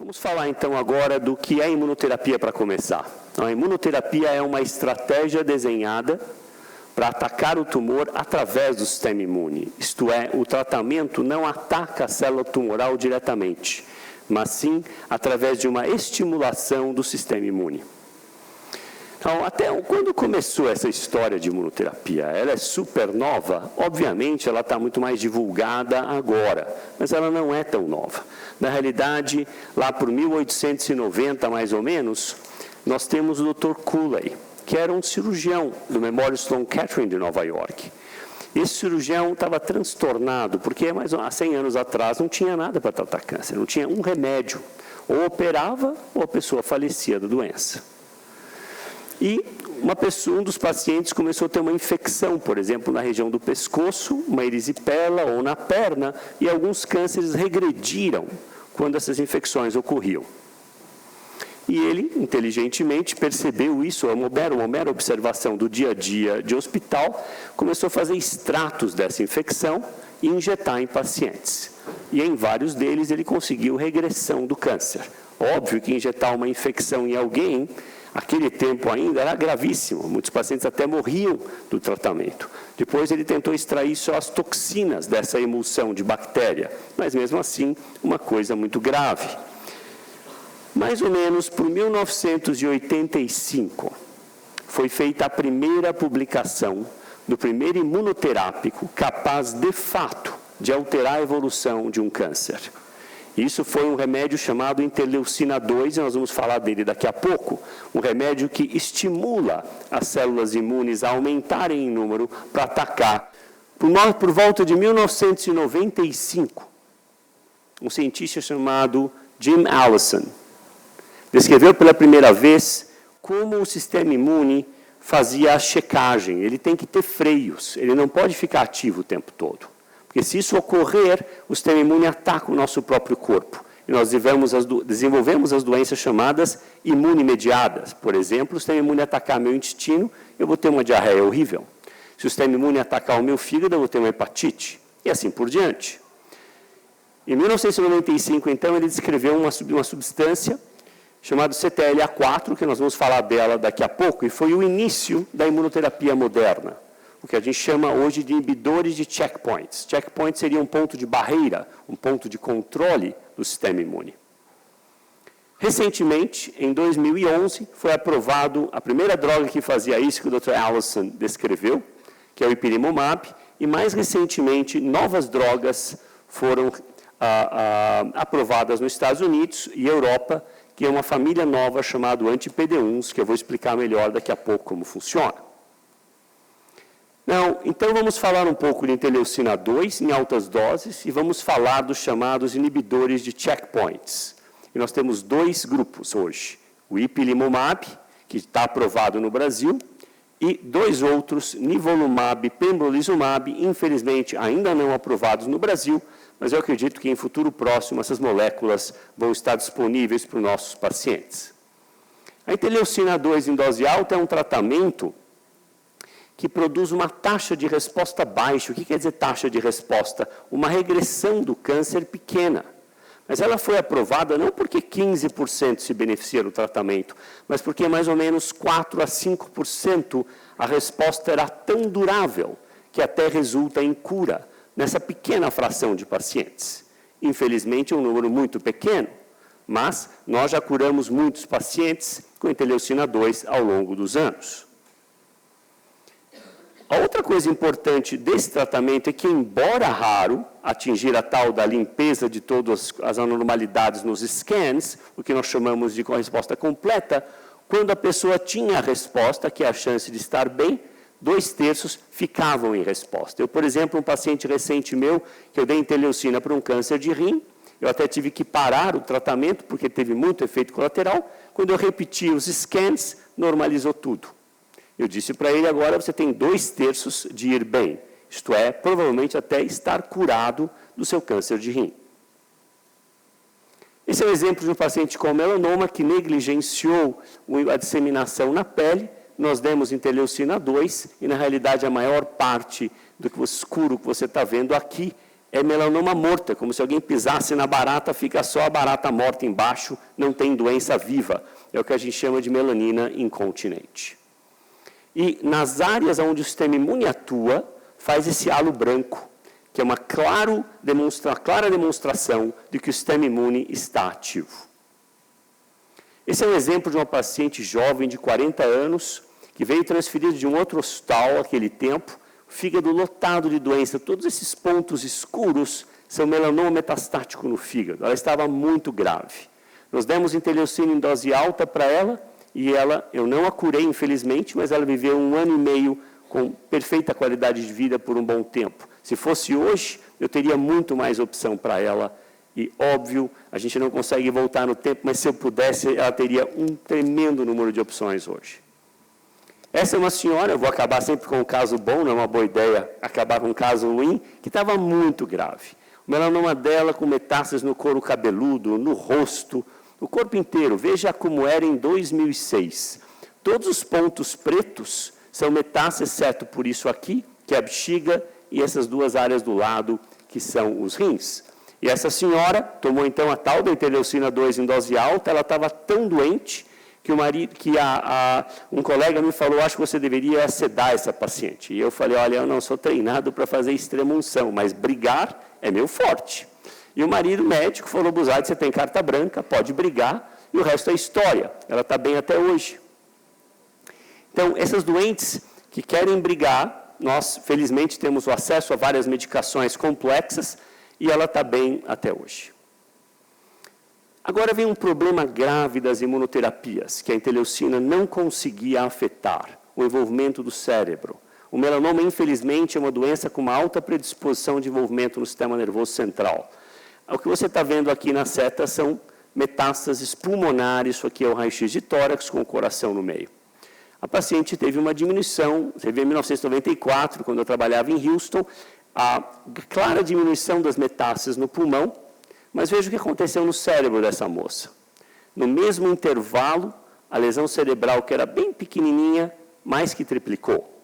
Vamos falar então agora do que é imunoterapia para começar. A imunoterapia é uma estratégia desenhada para atacar o tumor através do sistema imune. Isto é, o tratamento não ataca a célula tumoral diretamente, mas sim através de uma estimulação do sistema imune. Então, até quando começou essa história de imunoterapia? Ela é super nova? Obviamente, ela está muito mais divulgada agora, mas ela não é tão nova. Na realidade, lá por 1890, mais ou menos, nós temos o Dr. Cooley, que era um cirurgião do Memorial Sloan Kettering de Nova York. Esse cirurgião estava transtornado, porque há 100 anos atrás não tinha nada para tratar câncer, não tinha um remédio. Ou operava, ou a pessoa falecia da doença. E um dos pacientes começou a ter uma infecção, por exemplo, na região do pescoço, uma erisipela ou na perna, e alguns cânceres regrediram quando essas infecções ocorriam. E ele, inteligentemente, percebeu isso, uma mera observação do dia a dia de hospital, começou a fazer extratos dessa infecção e injetar em pacientes. E em vários deles ele conseguiu regressão do câncer. Óbvio que injetar uma infecção em alguém, naquele tempo ainda, era gravíssimo. Muitos pacientes até morriam do tratamento. Depois ele tentou extrair só as toxinas dessa emulsão de bactéria, mas mesmo assim, uma coisa muito grave. Mais ou menos por 1985, foi feita a primeira publicação do primeiro imunoterápico capaz, de fato, de alterar a evolução de um câncer. Isso foi um remédio chamado interleucina 2, e nós vamos falar dele daqui a pouco, um remédio que estimula as células imunes a aumentarem em número para atacar. Por volta de 1995, um cientista chamado Jim Allison descreveu pela primeira vez como o sistema imune fazia a checagem. Ele tem que ter freios, ele não pode ficar ativo o tempo todo. Porque se isso ocorrer, o sistema imune ataca o nosso próprio corpo. E nós desenvolvemos as doenças chamadas imunomediadas. Por exemplo, o sistema imune atacar meu intestino, eu vou ter uma diarreia horrível. Se o sistema imune atacar o meu fígado, eu vou ter uma hepatite. E assim por diante. Em 1995, então, ele descreveu uma substância chamada CTLA4, que nós vamos falar dela daqui a pouco, e foi o início da imunoterapia moderna. O que a gente chama hoje de inibidores de checkpoints. Checkpoint seria um ponto de barreira, um ponto de controle do sistema imune. Recentemente, em 2011, foi aprovado a primeira droga que fazia isso, que o Dr. Allison descreveu, que é o ipilimumab, e mais recentemente, novas drogas foram aprovadas nos Estados Unidos e Europa, que é uma família nova chamada anti-PD1s, que eu vou explicar melhor daqui a pouco como funciona. Então, vamos falar um pouco de interleucina 2 em altas doses e vamos falar dos chamados inibidores de checkpoints. E nós temos dois grupos hoje, o ipilimumab, que está aprovado no Brasil, e dois outros, nivolumab e pembrolizumab, infelizmente ainda não aprovados no Brasil, mas eu acredito que em futuro próximo essas moléculas vão estar disponíveis para os nossos pacientes. A interleucina 2 em dose alta é um tratamento que produz uma taxa de resposta baixa. O que quer dizer taxa de resposta? Uma regressão do câncer pequena. Mas ela foi aprovada não porque 15% se beneficia do tratamento, mas porque mais ou menos 4 a 5% a resposta era tão durável que até resulta em cura nessa pequena fração de pacientes. Infelizmente, é um número muito pequeno, mas nós já curamos muitos pacientes com interleucina 2 ao longo dos anos. A outra coisa importante desse tratamento é que, embora raro, atingir a tal da limpeza de todas as anormalidades nos scans, o que nós chamamos de resposta completa, quando a pessoa tinha a resposta, que é a chance de estar bem, 2/3 ficavam em resposta. Eu, por exemplo, um paciente recente meu, que eu dei interleucina para um câncer de rim, eu até tive que parar o tratamento, porque teve muito efeito colateral. Quando eu repeti os scans, normalizou tudo. Eu disse para ele, agora você tem 2/3 de ir bem. Isto é, provavelmente até estar curado do seu câncer de rim. Esse é um exemplo de um paciente com melanoma que negligenciou a disseminação na pele. Nós demos interleucina 2 e, na realidade, a maior parte do escuro que você está vendo aqui é melanoma morta, como se alguém pisasse na barata, fica só a barata morta embaixo, não tem doença viva. É o que a gente chama de melanina incontinente. E nas áreas onde o sistema imune atua, faz esse halo branco, que é uma clara demonstração de que o sistema imune está ativo. Esse é um exemplo de uma paciente jovem de 40 anos, que veio transferida de um outro hospital naquele tempo, fígado lotado de doença, todos esses pontos escuros são melanoma metastático no fígado. Ela estava muito grave. Nós demos interleucina em dose alta para ela, e eu não a curei, infelizmente, mas ela viveu 1 ano e meio com perfeita qualidade de vida por um bom tempo. Se fosse hoje, eu teria muito mais opção para ela, e óbvio, a gente não consegue voltar no tempo, mas se eu pudesse, ela teria um tremendo número de opções hoje. Essa é uma senhora, eu vou acabar sempre com um caso bom, não é uma boa ideia acabar com um caso ruim, que estava muito grave. O melanoma dela com metástases no couro cabeludo, no rosto, no corpo inteiro. Veja como era em 2006. Todos os pontos pretos são metástases, exceto por isso aqui, que é a bexiga, e essas duas áreas do lado, que são os rins. E essa senhora tomou então a tal da interleucina 2 em dose alta, ela estava tão doente que um colega me falou, acho que você deveria sedar essa paciente. E eu falei, olha, eu não sou treinado para fazer extrema-unção, mas brigar é meu forte. E o marido médico falou, Busardi, você tem carta branca, pode brigar, e o resto é história. Ela está bem até hoje. Então, essas doentes que querem brigar, nós, felizmente, temos o acesso a várias medicações complexas, e ela está bem até hoje. Agora vem um problema grave das imunoterapias, que a interleucina não conseguia afetar o envolvimento do cérebro. O melanoma, infelizmente, é uma doença com uma alta predisposição de envolvimento no sistema nervoso central. O que você está vendo aqui na seta são metástases pulmonares, isso aqui é o raio-x de tórax com o coração no meio. A paciente teve uma diminuição, você vê em 1994, quando eu trabalhava em Houston, a clara diminuição das metástases no pulmão, mas veja o que aconteceu no cérebro dessa moça. No mesmo intervalo, a lesão cerebral, que era bem pequenininha, mais que triplicou,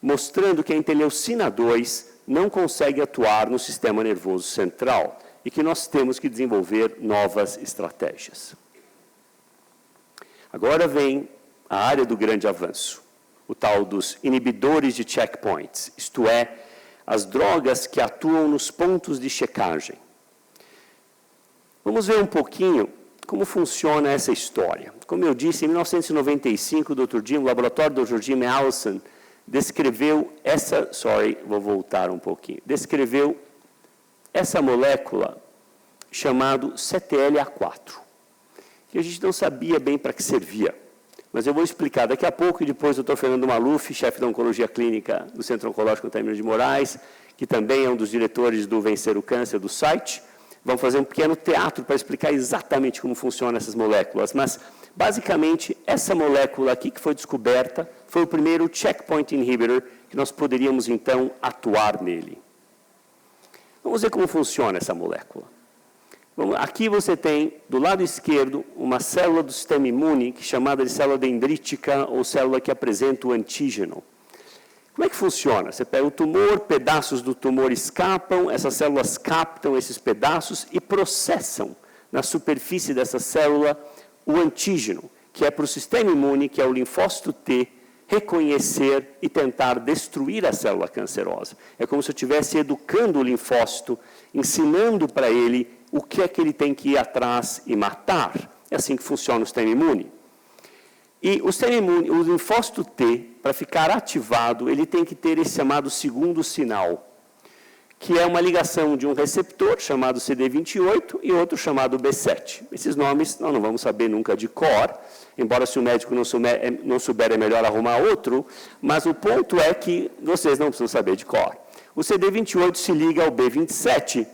mostrando que a interleucina 2 não consegue atuar no sistema nervoso central e que nós temos que desenvolver novas estratégias. Agora vem a área do grande avanço, o tal dos inibidores de checkpoints, isto é, as drogas que atuam nos pontos de checagem. Vamos ver um pouquinho como funciona essa história. Como eu disse, em 1995, o laboratório do Dr. Jim Allison descreveu descreveu essa molécula chamada CTLA4, que a gente não sabia bem para que servia, mas eu vou explicar daqui a pouco, e depois o Dr. Fernando Maluf, chefe da Oncologia Clínica do Centro Oncológico Altamiro de Moraes, que também é um dos diretores do Vencer o Câncer do site, vão fazer um pequeno teatro para explicar exatamente como funcionam essas moléculas, mas, basicamente, essa molécula aqui que foi descoberta foi o primeiro checkpoint inhibitor que nós poderíamos, então, atuar nele. Vamos ver como funciona essa molécula. Aqui você tem, do lado esquerdo, uma célula do sistema imune, que é chamada de célula dendrítica, ou célula que apresenta o antígeno. Como é que funciona? Você pega o tumor, pedaços do tumor escapam, essas células captam esses pedaços e processam na superfície dessa célula o antígeno, que é para o sistema imune, que é o linfócito T, reconhecer e tentar destruir a célula cancerosa. É como se eu estivesse educando o linfócito, ensinando para ele o que é que ele tem que ir atrás e matar. É assim que funciona o sistema imune. E o sistema imune, o linfócito T, para ficar ativado, ele tem que ter esse chamado segundo sinal, que é uma ligação de um receptor chamado CD28 e outro chamado B7. Esses nomes nós não vamos saber nunca de cor, embora se o médico não souber é melhor arrumar outro, mas o ponto é que vocês não precisam saber de cor. O CD28 se liga ao B27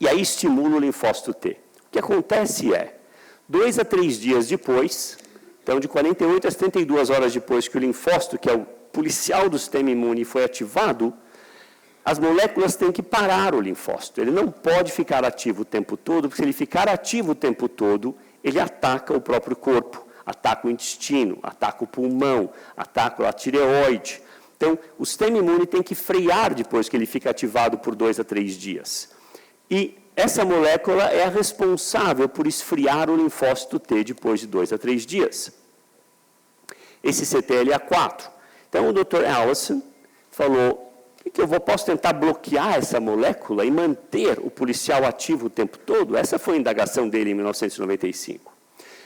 e aí estimula o linfócito T. O que acontece é, 2 a 3 dias depois, então de 48 a 72 horas depois que o linfócito, que é o policial do sistema imune, foi ativado, as moléculas têm que parar o linfócito. Ele não pode ficar ativo o tempo todo, porque se ele ficar ativo o tempo todo, ele ataca o próprio corpo, ataca o intestino, ataca o pulmão, ataca a tireoide. Então, o sistema imune tem que frear depois que ele fica ativado por 2 a 3 dias. E essa molécula é a responsável por esfriar o linfócito T depois de 2 a 3 dias. Esse CTLA4. Então, o Dr. Allison falou que eu posso tentar bloquear essa molécula e manter o policial ativo o tempo todo? Essa foi a indagação dele em 1995.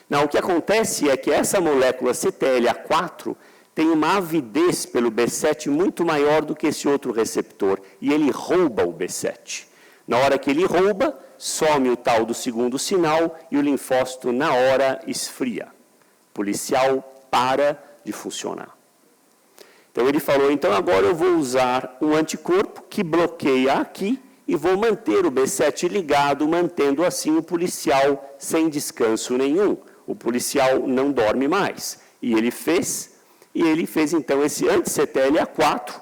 Não, o que acontece é que essa molécula CTLA4 tem uma avidez pelo B7 muito maior do que esse outro receptor, e ele rouba o B7. Na hora que ele rouba, some o tal do segundo sinal e o linfócito, na hora, esfria. O policial para de funcionar. Então, ele falou, então agora eu vou usar um anticorpo que bloqueia aqui e vou manter o B7 ligado, mantendo assim o policial sem descanso nenhum. O policial não dorme mais. E ele fez então esse anti-CTLA4,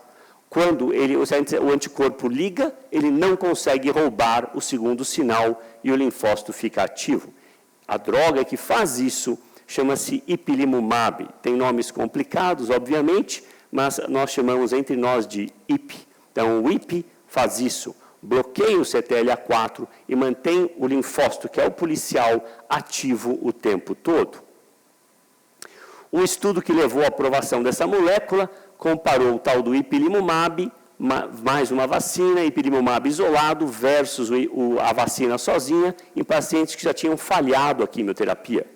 quando o anticorpo liga, ele não consegue roubar o segundo sinal e o linfócito fica ativo. A droga que faz isso chama-se ipilimumab. Tem nomes complicados, obviamente, mas nós chamamos entre nós de IP. Então, o IP faz isso, bloqueia o CTLA4 e mantém o linfócito, que é o policial, ativo o tempo todo. Um estudo que levou à aprovação dessa molécula comparou o tal do ipilimumab, mais uma vacina, ipilimumab isolado, versus a vacina sozinha, em pacientes que já tinham falhado a quimioterapia.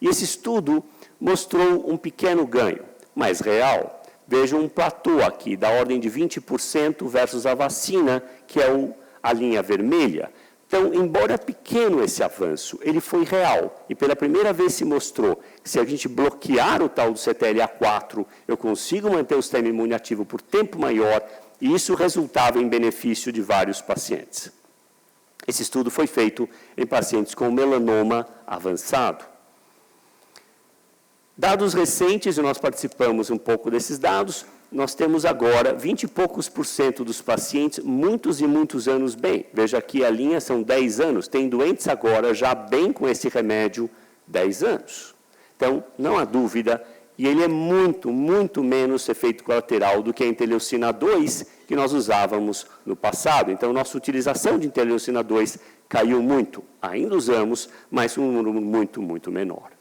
E esse estudo mostrou um pequeno ganho, mas real. Vejam um platô aqui, da ordem de 20% versus a vacina, que é a linha vermelha. Então, embora pequeno esse avanço, ele foi real. E pela primeira vez se mostrou que se a gente bloquear o tal do CTLA4, eu consigo manter o sistema imune ativo por tempo maior, e isso resultava em benefício de vários pacientes. Esse estudo foi feito em pacientes com melanoma avançado. Dados recentes, e nós participamos um pouco desses dados, nós temos agora 20 e poucos % dos pacientes, muitos e muitos anos bem. Veja aqui a linha, são 10 anos. Tem doentes agora já bem com esse remédio, 10 anos. Então, não há dúvida, e ele é muito, muito menos efeito colateral do que a interleucina 2 que nós usávamos no passado. Então, nossa utilização de interleucina 2 caiu muito. Ainda usamos, mas um número muito, muito menor.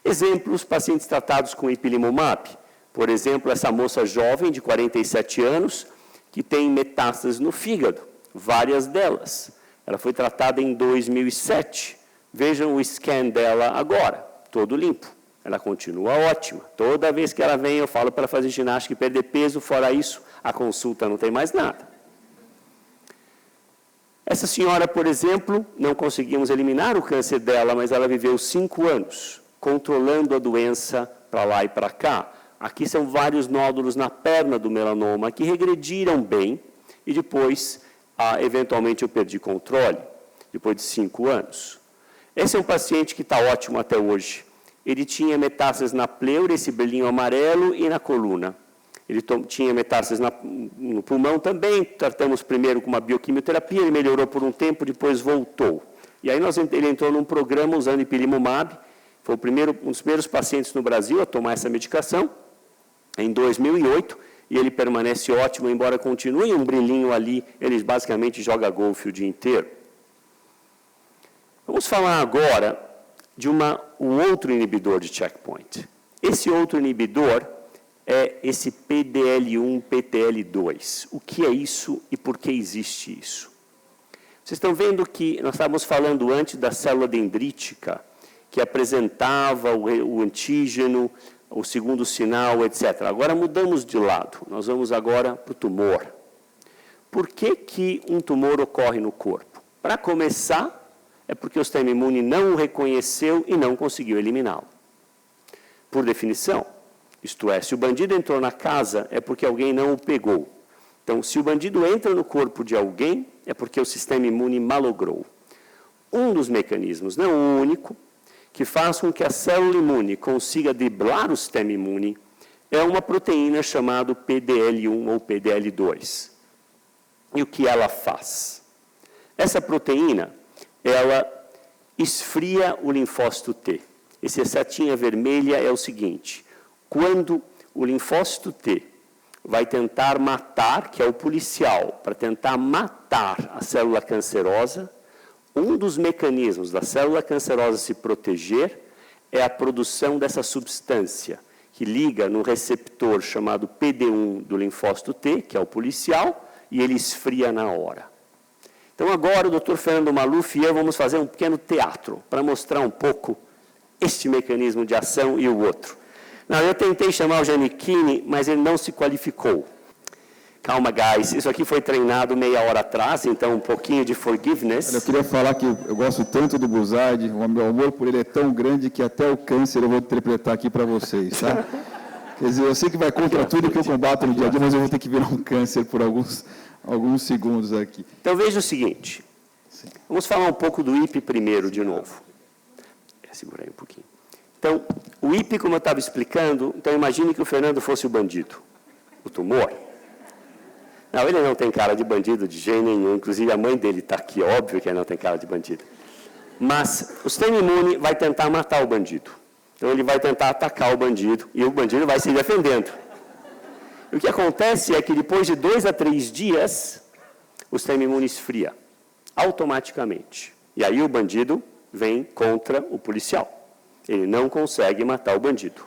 Exemplos, pacientes tratados com ipilimumab. Por exemplo, essa moça jovem de 47 anos, que tem metástases no fígado, várias delas. Ela foi tratada em 2007. Vejam o scan dela agora, todo limpo. Ela continua ótima. Toda vez que ela vem, eu falo para ela fazer ginástica e perder peso, fora isso, a consulta não tem mais nada. Essa senhora, por exemplo, não conseguimos eliminar o câncer dela, mas ela viveu 5 anos. Controlando a doença para lá e para cá. Aqui são vários nódulos na perna do melanoma que regrediram bem e depois, eventualmente, eu perdi controle, depois de 5 anos. Esse é um paciente que está ótimo até hoje. Ele tinha metástases na pleura, esse brilhinho amarelo, e na coluna. Ele tinha metástases no pulmão também, tratamos primeiro com uma bioquimioterapia, ele melhorou por um tempo, depois voltou. E aí ele entrou num programa usando ipilimumab. Foi um dos primeiros pacientes no Brasil a tomar essa medicação, em 2008, e ele permanece ótimo, embora continue um brilhinho ali, ele basicamente joga golfe o dia inteiro. Vamos falar agora de um outro inibidor de checkpoint. Esse outro inibidor é esse PDL1, PTL2. O que é isso e por que existe isso? Vocês estão vendo que nós estávamos falando antes da célula dendrítica, que apresentava o antígeno, o segundo sinal, etc. Agora mudamos de lado, nós vamos agora para o tumor. Por que um tumor ocorre no corpo? Para começar, é porque o sistema imune não o reconheceu e não conseguiu eliminá-lo. Por definição, isto é, se o bandido entrou na casa, é porque alguém não o pegou. Então, se o bandido entra no corpo de alguém, é porque o sistema imune malogrou. Um dos mecanismos, não o único, que faz com que a célula imune consiga driblar o sistema imune, é uma proteína chamada PDL1 ou PDL2. E o que ela faz? Essa proteína, ela esfria o linfócito T. Essa setinha vermelha é o seguinte: quando o linfócito T vai tentar matar, que é o policial, para tentar matar a célula cancerosa. Um dos mecanismos da célula cancerosa se proteger é a produção dessa substância, que liga no receptor chamado PD1 do linfócito T, que é o policial, e ele esfria na hora. Então, agora, o Dr. Fernando Maluf e eu vamos fazer um pequeno teatro para mostrar um pouco este mecanismo de ação e o outro. Não, eu tentei chamar o Giannichini, mas ele não se qualificou. Calma, guys, isso aqui foi treinado meia hora atrás, então um pouquinho de forgiveness. Eu queria falar que eu gosto tanto do Buzzard, o meu amor por ele é tão grande que até o câncer eu vou interpretar aqui para vocês, tá? Quer dizer, eu sei que vai contra tudo que eu combato no dia a dia, mas eu vou ter que virar um câncer por alguns segundos aqui. Então, veja o seguinte. Vamos falar um pouco do IP primeiro, de novo. Segura aí um pouquinho. Então, o IP, como eu estava explicando, então imagine que o Fernando fosse o bandido, o tumor. Não, ele não tem cara de bandido de jeito nenhum, inclusive a mãe dele está aqui, óbvio que ele não tem cara de bandido. Mas o sistema imune vai tentar matar o bandido. Então, ele vai tentar atacar o bandido e o bandido vai se defendendo. E o que acontece é que depois de 2 a 3 dias, o sistema imune esfria, automaticamente. E aí o bandido vem contra o policial. Ele não consegue matar o bandido.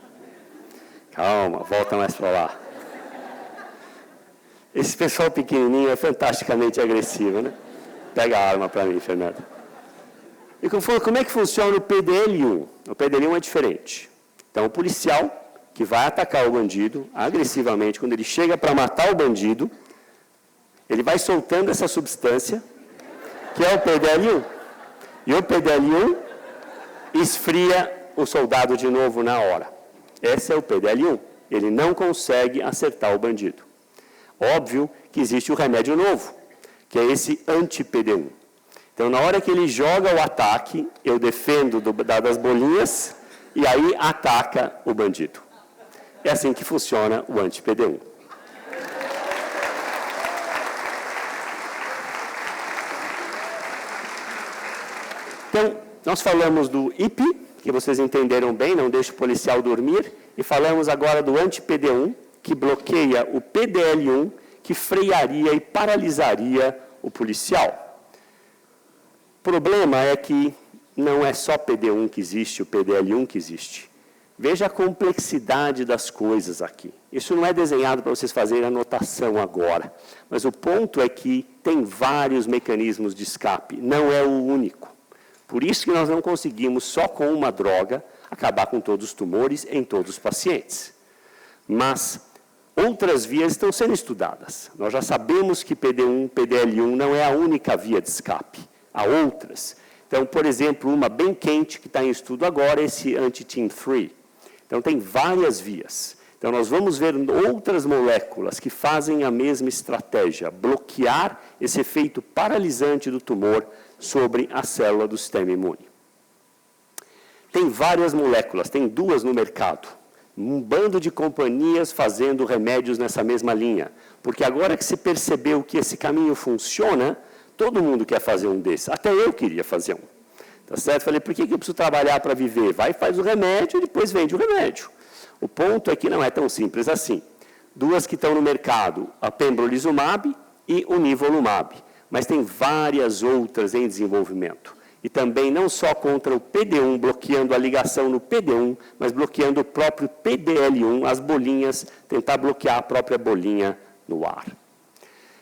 Calma, volta mais para lá. Esse pessoal pequenininho é fantasticamente agressivo, né? Pega a arma para mim, Fernando. E como é que funciona o PDL1? O PDL1 é diferente. Então, o policial que vai atacar o bandido agressivamente, quando ele chega para matar o bandido, ele vai soltando essa substância, que é o PDL1. E o PDL1 esfria o soldado de novo na hora. Esse é o PDL1. Ele não consegue acertar o bandido. Óbvio que existe o remédio novo, que é esse anti-PD1. Então, na hora que ele joga o ataque, eu defendo das bolinhas e aí ataca o bandido. É assim que funciona o anti-PD1. Então, nós falamos do IP, que vocês entenderam bem, não deixa o policial dormir, e falamos agora do anti-PD1, que bloqueia o PDL1, que frearia e paralisaria o policial. O problema é que não é só PD1 que existe, o PDL1 que existe. Veja a complexidade das coisas aqui. Isso não é desenhado para vocês fazerem anotação agora, mas o ponto é que tem vários mecanismos de escape, não é o único. Por isso que nós não conseguimos, só com uma droga, acabar com todos os tumores em todos os pacientes. Mas outras vias estão sendo estudadas. Nós já sabemos que PD1, PDL1 não é a única via de escape. Há outras. Então, por exemplo, uma bem quente que está em estudo agora é esse anti-TIM3. Então, tem várias vias. Então, nós vamos ver outras moléculas que fazem a mesma estratégia, bloquear esse efeito paralisante do tumor sobre a célula do sistema imune. Tem várias moléculas, tem 2 no mercado. Um bando de companhias fazendo remédios nessa mesma linha. Porque agora que se percebeu que esse caminho funciona, todo mundo quer fazer um desses. Até eu queria fazer um. Tá certo? Falei, por que eu preciso trabalhar para viver? Vai, faz o remédio e depois vende o remédio. O ponto é que não é tão simples assim. 2 que estão no mercado, a pembrolizumab e o nivolumab. Mas tem várias outras em desenvolvimento. E também não só contra o PD1, bloqueando a ligação no PD1, mas bloqueando o próprio PDL1, as bolinhas, tentar bloquear a própria bolinha no ar.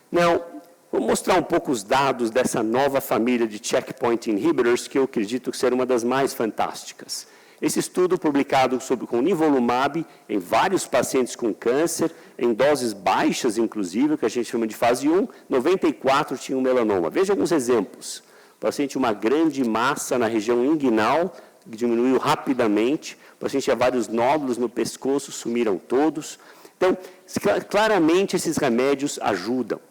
Não, vou mostrar um pouco os dados dessa nova família de checkpoint inhibitors, que eu acredito ser uma das mais fantásticas. Esse estudo publicado com nivolumab em vários pacientes com câncer, em doses baixas, inclusive, que a gente chama de fase 1, 94 tinham melanoma. Veja alguns exemplos. O paciente tinha uma grande massa na região inguinal, que diminuiu rapidamente. O paciente tinha vários nódulos no pescoço, sumiram todos. Então, claramente, esses remédios ajudam.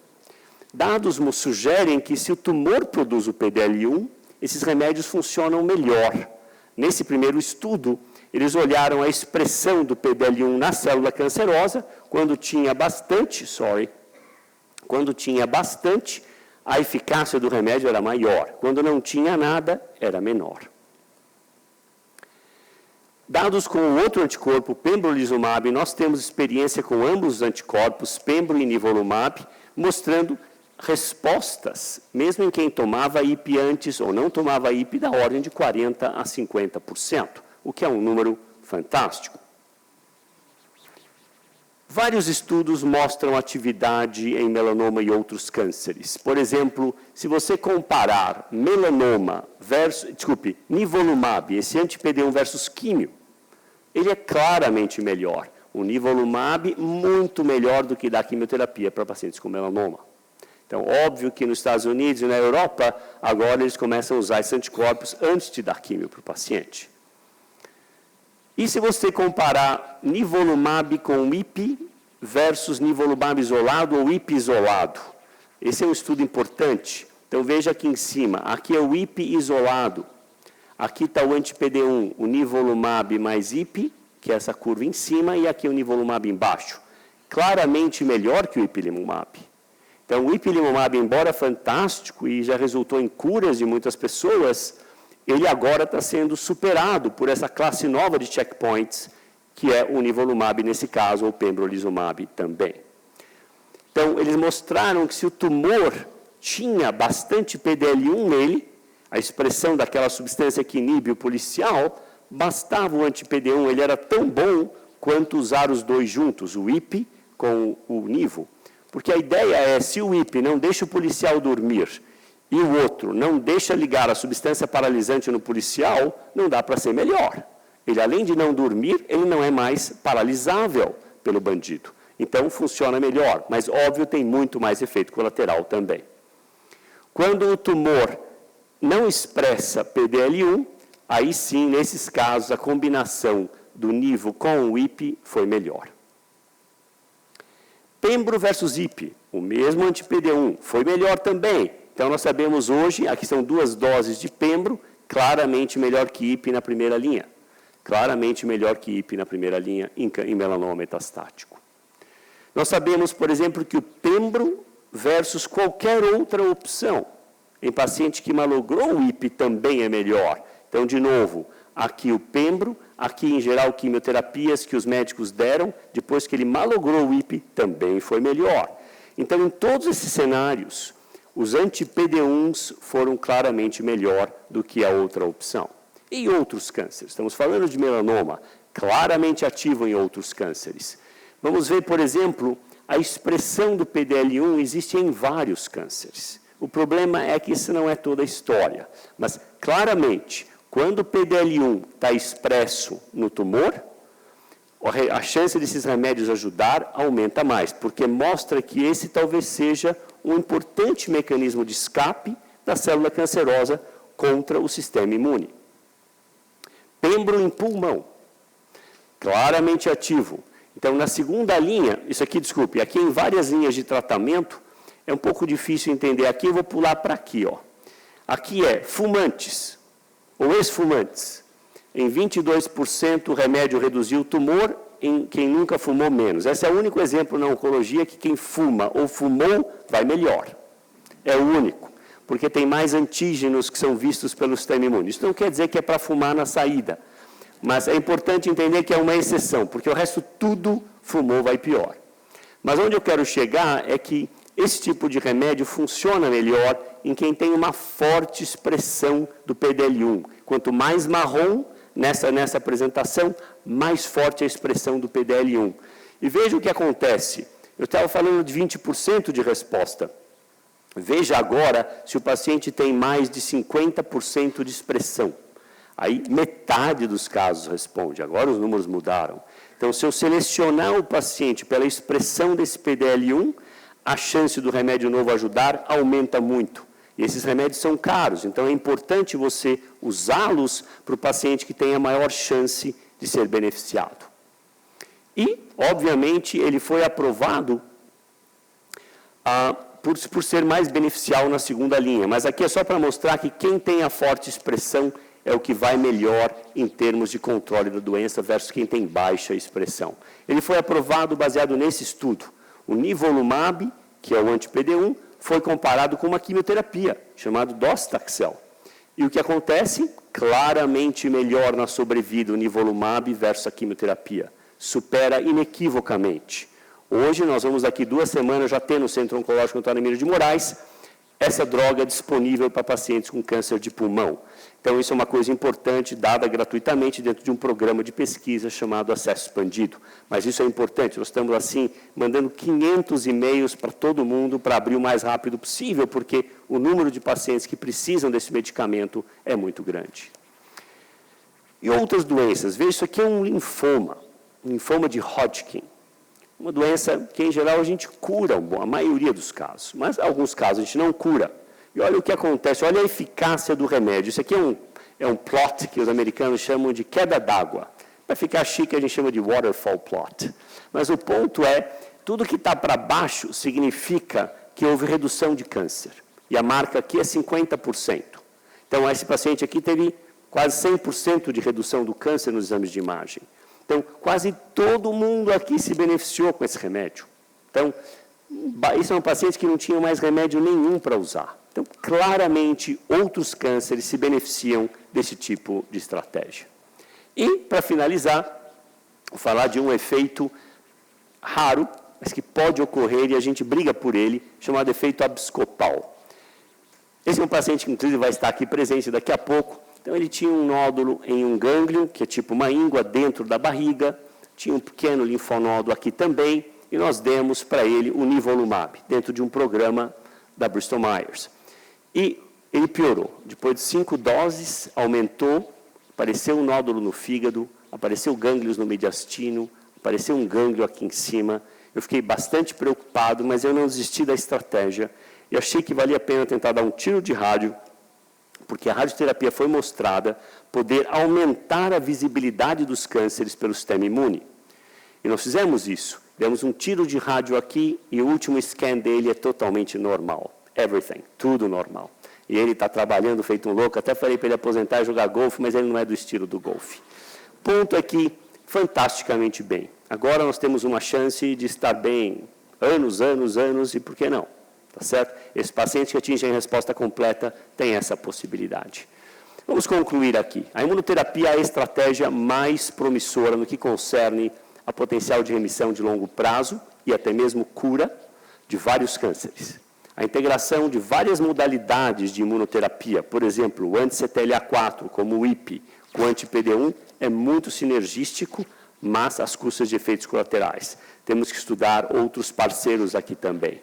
Dados sugerem que, se o tumor produz o PDL1, esses remédios funcionam melhor. Nesse primeiro estudo, eles olharam a expressão do PDL1 na célula cancerosa, quando tinha bastante, a eficácia do remédio era maior. Quando não tinha nada, era menor. Dados com o outro anticorpo, pembrolizumab, nós temos experiência com ambos os anticorpos, pembro e nivolumab, mostrando respostas, mesmo em quem tomava IP antes ou não tomava IP, da ordem de 40% a 50%, o que é um número fantástico. Vários estudos mostram atividade em melanoma e outros cânceres. Por exemplo, se você comparar melanoma nivolumab, esse anti-PD1 versus químio, ele é claramente melhor. O nivolumab, muito melhor do que da quimioterapia para pacientes com melanoma. Então, óbvio que nos Estados Unidos e na Europa, agora eles começam a usar esses anticorpos antes de dar químio para o paciente. E se você comparar nivolumab com IP versus nivolumab isolado ou IP isolado? Esse é um estudo importante. Então, veja aqui em cima. Aqui é o IP isolado. Aqui está o anti-PD1, o nivolumab mais IP, que é essa curva em cima, e aqui o nivolumab embaixo. Claramente melhor que o ipilimumab. Então, o ipilimumab, embora fantástico e já resultou em curas de muitas pessoas, ele agora está sendo superado por essa classe nova de checkpoints, que é o nivolumab nesse caso, ou pembrolizumab também. Então, eles mostraram que se o tumor tinha bastante PDL1 nele, a expressão daquela substância que inibe o policial, bastava o anti-PD1, ele era tão bom quanto usar os dois juntos, o IP com o nivo. Porque a ideia é, se o IP não deixa o policial dormir e o outro não deixa ligar a substância paralisante no policial, não dá para ser melhor. Ele, além de não dormir, ele não é mais paralisável pelo bandido. Então, funciona melhor, mas, óbvio, tem muito mais efeito colateral também. Quando o tumor não expressa PDL1, aí sim, nesses casos, a combinação do nivo com o IP foi melhor. Pembro versus IP, o mesmo anti-PD1, foi melhor também. Então, nós sabemos hoje, aqui são 2 doses de pembro, claramente melhor que IP na primeira linha. Claramente melhor que IP na primeira linha em melanoma metastático. Nós sabemos, por exemplo, que o pembro versus qualquer outra opção, em paciente que malogrou o IP também é melhor. Então, de novo, aqui o pembro, aqui em geral quimioterapias que os médicos deram, depois que ele malogrou o IP, também foi melhor. Então, em todos esses cenários, os anti-PD1s foram claramente melhor do que a outra opção. E outros cânceres? Estamos falando de melanoma, claramente ativo em outros cânceres. Vamos ver, por exemplo, a expressão do PDL1 existe em vários cânceres. O problema é que isso não é toda a história, mas claramente, quando o PDL1 está expresso no tumor, a chance desses remédios ajudar aumenta mais, porque mostra que esse talvez seja um importante mecanismo de escape da célula cancerosa contra o sistema imune. Pembro em pulmão, claramente ativo. Então, na segunda linha, isso aqui, desculpe, aqui em várias linhas de tratamento, é um pouco difícil entender. Aqui eu vou pular para aqui, ó. Aqui é fumantes ou ex-fumantes. Em 22% o remédio reduziu o tumor, em quem nunca fumou menos. Esse é o único exemplo na oncologia que quem fuma ou fumou vai melhor. É o único, porque tem mais antígenos que são vistos pelo sistema imune. Isso não quer dizer que é para fumar na saída, mas é importante entender que é uma exceção, porque o resto tudo fumou vai pior. Mas onde eu quero chegar é que esse tipo de remédio funciona melhor em quem tem uma forte expressão do PDL1. Quanto mais marrom nessa apresentação, mais forte a expressão do PDL1. E veja o que acontece. Eu estava falando de 20% de resposta. Veja agora se o paciente tem mais de 50% de expressão. Aí, metade dos casos responde. Agora os números mudaram. Então, se eu selecionar o paciente pela expressão desse PDL1, a chance do remédio novo ajudar aumenta muito. E esses remédios são caros, então é importante você usá-los para o paciente que tenha maior chance de ser beneficiado. E, obviamente, ele foi aprovado por ser mais beneficial na segunda linha. Mas aqui é só para mostrar que quem tem a forte expressão é o que vai melhor em termos de controle da doença versus quem tem baixa expressão. Ele foi aprovado baseado nesse estudo. O nivolumab, que é o anti-PD1, foi comparado com uma quimioterapia, chamada docetaxel. E o que acontece? Claramente melhor na sobrevida o nivolumab versus a quimioterapia. Supera inequivocamente. Hoje, nós vamos daqui 2 semanas já ter no Centro Oncológico Antônio Emílio de Moraes essa droga disponível para pacientes com câncer de pulmão. Então, isso é uma coisa importante, dada gratuitamente dentro de um programa de pesquisa chamado Acesso Expandido. Mas isso é importante, nós estamos, assim, mandando 500 e-mails para todo mundo para abrir o mais rápido possível, porque o número de pacientes que precisam desse medicamento é muito grande. E outras doenças, veja, isso aqui é um linfoma de Hodgkin. Uma doença que, em geral, a gente cura, a maioria dos casos, mas alguns casos a gente não cura. E olha o que acontece, olha a eficácia do remédio. Isso aqui é um plot que os americanos chamam de queda d'água. Para ficar chique, a gente chama de waterfall plot. Mas o ponto é, tudo que está para baixo significa que houve redução de câncer. E a marca aqui é 50%. Então, esse paciente aqui teve quase 100% de redução do câncer nos exames de imagem. Então, quase todo mundo aqui se beneficiou com esse remédio. Então, isso é um paciente que não tinha mais remédio nenhum para usar. Então, claramente, outros cânceres se beneficiam desse tipo de estratégia. E, para finalizar, vou falar de um efeito raro, mas que pode ocorrer e a gente briga por ele, chamado efeito abscopal. Esse é um paciente que, inclusive, vai estar aqui presente daqui a pouco. Então, ele tinha um nódulo em um gânglio, que é tipo uma íngua dentro da barriga, tinha um pequeno linfonodo aqui também, e nós demos para ele o nivolumab, dentro de um programa da Bristol Myers. E ele piorou. Depois de 5 doses, aumentou, apareceu um nódulo no fígado, apareceu gânglios no mediastino, apareceu um gânglio aqui em cima. Eu fiquei bastante preocupado, mas eu não desisti da estratégia. E achei que valia a pena tentar dar um tiro de rádio, porque a radioterapia foi mostrada poder aumentar a visibilidade dos cânceres pelo sistema imune. E nós fizemos isso. Demos um tiro de rádio aqui e o último scan dele é totalmente normal. Everything, tudo normal. E ele está trabalhando feito um louco. Até falei para ele aposentar e jogar golfe, mas ele não é do estilo do golfe. Ponto é que, fantasticamente bem. Agora nós temos uma chance de estar bem anos, e por que não? Tá certo? Esse paciente que atinge a resposta completa tem essa possibilidade. Vamos concluir aqui. A imunoterapia é a estratégia mais promissora no que concerne a potencial de remissão de longo prazo e até mesmo cura de vários cânceres. A integração de várias modalidades de imunoterapia, por exemplo, o anti-CTLA4, como o IP, com o anti-PD1, é muito sinergístico, mas às custas de efeitos colaterais. Temos que estudar outros parceiros aqui também.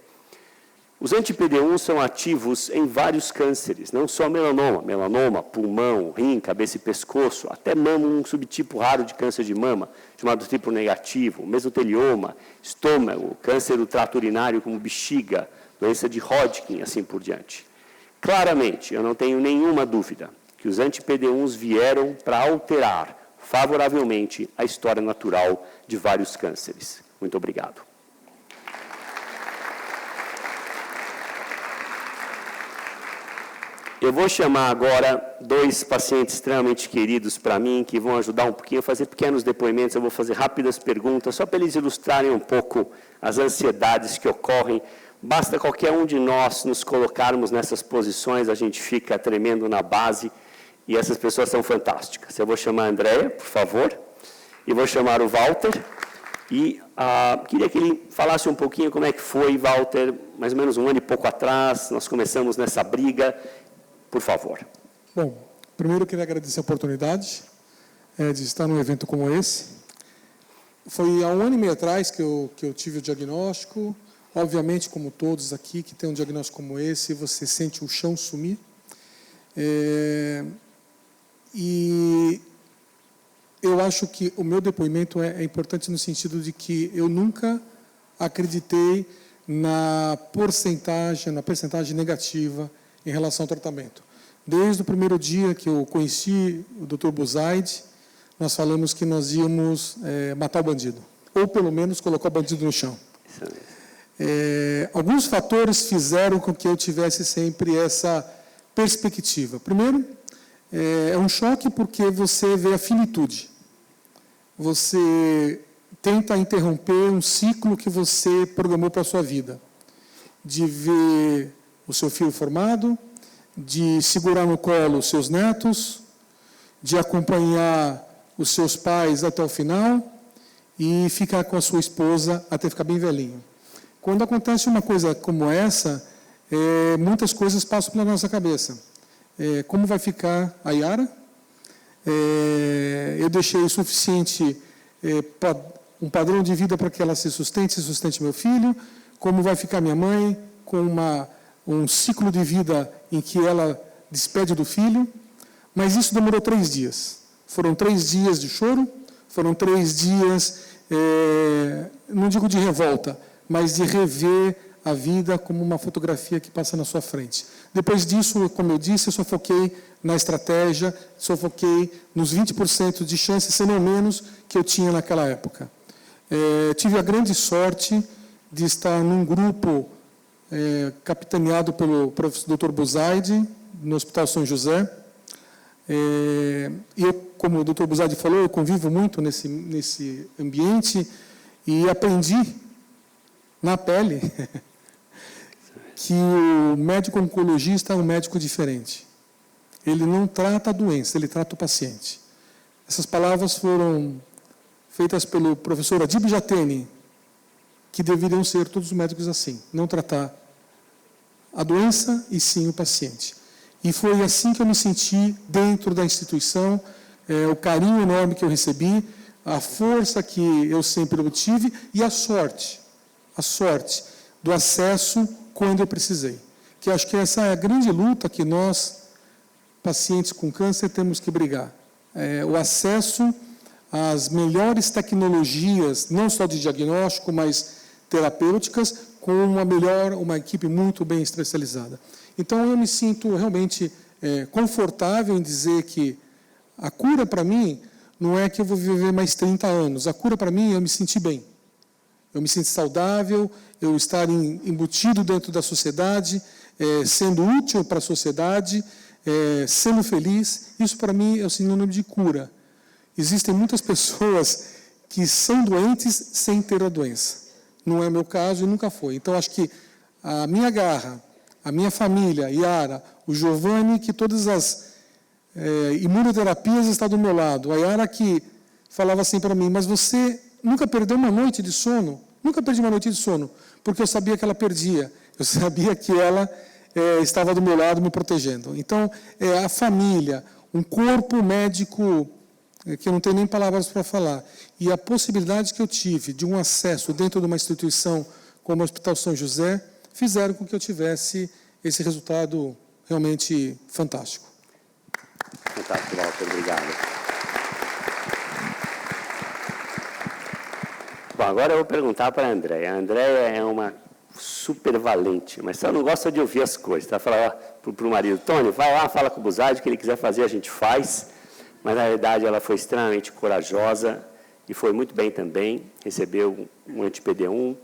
Os anti-PD1 são ativos em vários cânceres, não só melanoma, pulmão, rim, cabeça e pescoço, até mama, um subtipo raro de câncer de mama, chamado triplo negativo, mesotelioma, estômago, câncer do trato urinário como bexiga, doença de Hodgkin, assim por diante. Claramente, eu não tenho nenhuma dúvida que os anti-PD1s vieram para alterar favoravelmente a história natural de vários cânceres. Muito obrigado. Eu vou chamar agora 2 pacientes extremamente queridos para mim, que vão ajudar um pouquinho a fazer pequenos depoimentos. Eu vou fazer rápidas perguntas, só para eles ilustrarem um pouco as ansiedades que ocorrem. Basta qualquer um de nós nos colocarmos nessas posições, a gente fica tremendo na base, e essas pessoas são fantásticas. Eu vou chamar a Andrea, por favor, e vou chamar o Walter. E queria que ele falasse um pouquinho como é que foi, Walter, mais ou menos 1 ano e pouco atrás, nós começamos nessa briga. Por favor. Bom, primeiro eu queria agradecer a oportunidade de estar num evento como esse. Foi há 1 ano e meio atrás que eu tive o diagnóstico. Obviamente, como todos aqui que tem um diagnóstico como esse, você sente o chão sumir. E eu acho que o meu depoimento é importante no sentido de que eu nunca acreditei na percentagem negativa em relação ao tratamento. Desde o primeiro dia que eu conheci o Dr. Buzaide, nós falamos que nós íamos matar o bandido, ou pelo menos colocar o bandido no chão. Alguns fatores fizeram com que eu tivesse sempre essa perspectiva. Primeiro, é um choque porque você vê a finitude. Você tenta interromper um ciclo que você programou para a sua vida, de ver o seu filho formado, de segurar no colo os seus netos, de acompanhar os seus pais até o final e ficar com a sua esposa até ficar bem velhinho. Quando acontece uma coisa como essa, muitas coisas passam pela nossa cabeça. Como vai ficar a Yara? Eu deixei o suficiente, um padrão de vida para que ela se sustente meu filho. Como vai ficar minha mãe, com um ciclo de vida em que ela despede do filho. Mas isso demorou 3 dias. Foram 3 dias de choro, foram 3 dias, não digo de revolta, mas de rever a vida como uma fotografia que passa na sua frente. Depois disso, como eu disse, eu só foquei na estratégia, só foquei nos 20% de chance, se não menos, que eu tinha naquela época. Tive a grande sorte de estar num grupo capitaneado pelo professor Dr. Buzaide, no Hospital São José. Eu, como o Dr. Buzaide falou, eu convivo muito nesse ambiente e aprendi na pele que o médico oncologista é um médico diferente. Ele não trata a doença, ele trata o paciente. Essas palavras foram feitas pelo professor Adib Jatene, que deveriam ser todos os médicos assim, não tratar a doença e sim o paciente. E foi assim que eu me senti dentro da instituição, o carinho enorme que eu recebi, a força que eu sempre obtive e a sorte do acesso quando eu precisei. Que acho que essa é a grande luta que nós, pacientes com câncer, temos que brigar. O acesso às melhores tecnologias, não só de diagnóstico, mas terapêuticas, com uma equipe muito bem especializada. Então, eu me sinto realmente confortável em dizer que a cura, para mim, não é que eu vou viver mais 30 anos. A cura, para mim, é eu me sentir bem. Eu me sinto saudável, eu estar embutido dentro da sociedade, sendo útil para a sociedade, sendo feliz. Isso, para mim, é o sinônimo de cura. Existem muitas pessoas que são doentes sem ter a doença. Não é meu caso e nunca foi. Então, acho que a minha garra, a minha família, Yara, o Giovanni, que todas as imunoterapias estão do meu lado. A Yara que falava assim para mim, mas você nunca perdeu uma noite de sono? Nunca perdi uma noite de sono, porque eu sabia que ela perdia. Eu sabia que ela estava do meu lado me protegendo. Então, a família, um corpo médico que eu não tenho nem palavras para falar, e a possibilidade que eu tive de um acesso dentro de uma instituição como o Hospital São José, fizeram com que eu tivesse esse resultado realmente fantástico. Fantástico, Walter. Obrigado. Bom, agora eu vou perguntar para a Andréia. A Andréia é uma super valente, mas ela não gosta de ouvir as coisas. Ela fala para o marido, Tony, vai lá, fala com o Buzaide, o que ele quiser fazer, a gente faz. Mas, na verdade, ela foi extremamente corajosa e foi muito bem também. Recebeu um anti-PD1,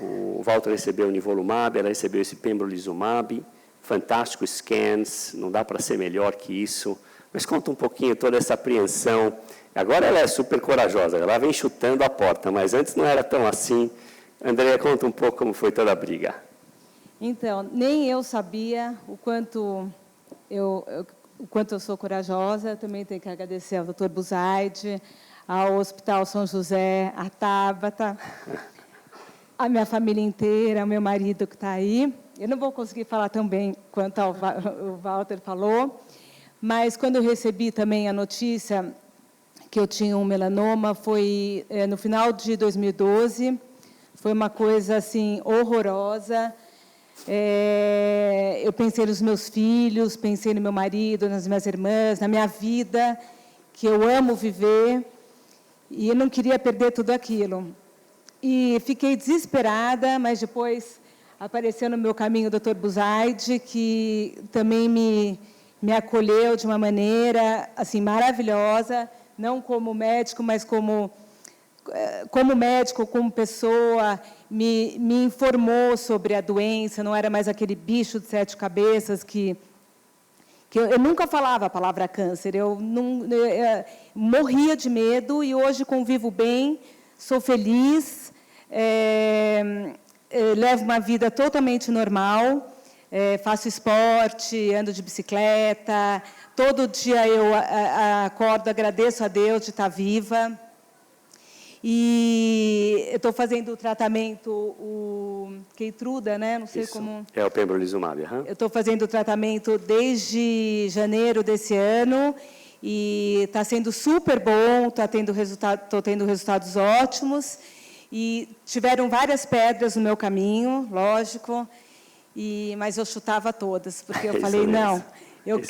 o Walter recebeu o nivolumab, ela recebeu esse pembrolizumab, fantástico scans, não dá para ser melhor que isso. Mas conta um pouquinho toda essa apreensão. Agora ela é super corajosa, ela vem chutando a porta, mas antes não era tão assim. Andréia, conta um pouco como foi toda a briga. Então, nem eu sabia o quanto eu sou corajosa. Eu também tenho que agradecer ao Dr. Buzaide, ao Hospital São José, à Tabata, a minha família inteira, ao meu marido que está aí. Eu não vou conseguir falar tão bem quanto o Walter falou, mas quando eu recebi também a notícia que eu tinha um melanoma, foi no final de 2012, foi uma coisa assim horrorosa. Eu pensei nos meus filhos, pensei no meu marido, nas minhas irmãs, na minha vida, que eu amo viver, e eu não queria perder tudo aquilo. E fiquei desesperada, mas depois apareceu no meu caminho o Dr. Buzaide, que também me acolheu de uma maneira assim maravilhosa, não como médico, mas como médico, como pessoa, me informou sobre a doença, não era mais aquele bicho de 7 cabeças que eu nunca falava a palavra câncer, eu morria de medo e hoje convivo bem, sou feliz, levo uma vida totalmente normal, faço esporte, ando de bicicleta. Todo dia eu acordo, agradeço a Deus de estar viva. E eu estou fazendo o tratamento, o Keytruda, né? Não sei Isso. como... É o pembrolizumab. Eu estou fazendo o tratamento desde janeiro desse ano e está sendo super bom, estou tendo resultados ótimos. E tiveram várias pedras no meu caminho, lógico, mas eu chutava todas, porque eu falei, não, eu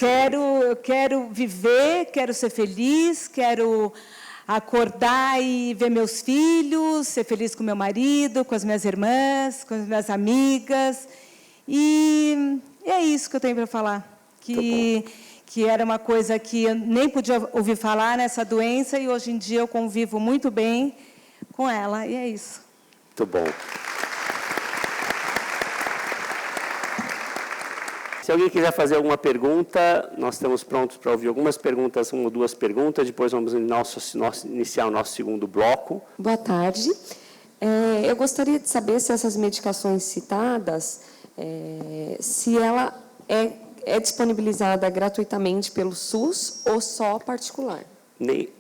quero viver, quero ser feliz, quero acordar e ver meus filhos, ser feliz com meu marido, com as minhas irmãs, com as minhas amigas. E é isso que eu tenho para falar, que era uma coisa que eu nem podia ouvir falar nessa doença, e hoje em dia eu convivo muito bem com ela, e é isso. Muito bom. Se alguém quiser fazer alguma pergunta, nós estamos prontos para ouvir algumas perguntas, 1 ou 2 perguntas, depois vamos iniciar o nosso segundo bloco. Boa tarde. Eu gostaria de saber se essas medicações citadas, se ela é disponibilizada gratuitamente pelo SUS ou só particular?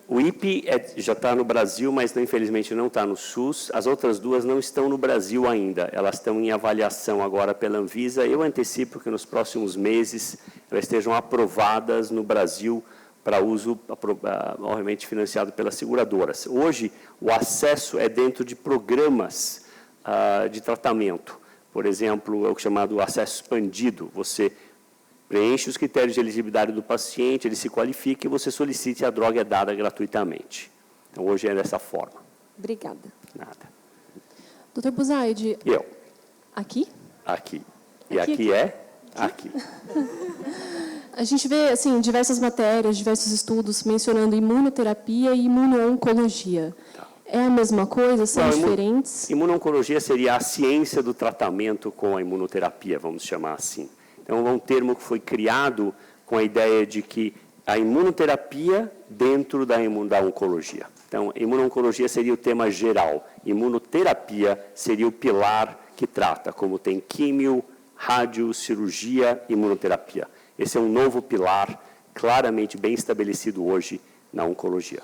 O IP já está no Brasil, mas infelizmente não está no SUS. As outras 2 não estão no Brasil ainda. Elas estão em avaliação agora pela Anvisa. Eu antecipo que nos próximos meses elas estejam aprovadas no Brasil para uso, obviamente, financiado pelas seguradoras. Hoje, o acesso é dentro de programas de tratamento. Por exemplo, é o chamado acesso expandido. Você preenche os critérios de elegibilidade do paciente, ele se qualifica e você solicita e a droga é dada gratuitamente. Então, hoje é dessa forma. Obrigada. Nada. Dr. Buzaide. E eu? Aqui? Aqui. E aqui é? Aqui. A gente vê, assim, diversas matérias, diversos estudos mencionando imunoterapia e imuno-oncologia. Tá. É a mesma coisa? São diferentes? Imuno-oncologia seria a ciência do tratamento com a imunoterapia, vamos chamar assim. Então, é um termo que foi criado com a ideia de que a imunoterapia dentro da oncologia. Então, imuno-oncologia seria o tema geral. Imunoterapia seria o pilar que trata, como tem químio, rádio, cirurgia, imunoterapia. Esse é um novo pilar, claramente bem estabelecido hoje na oncologia.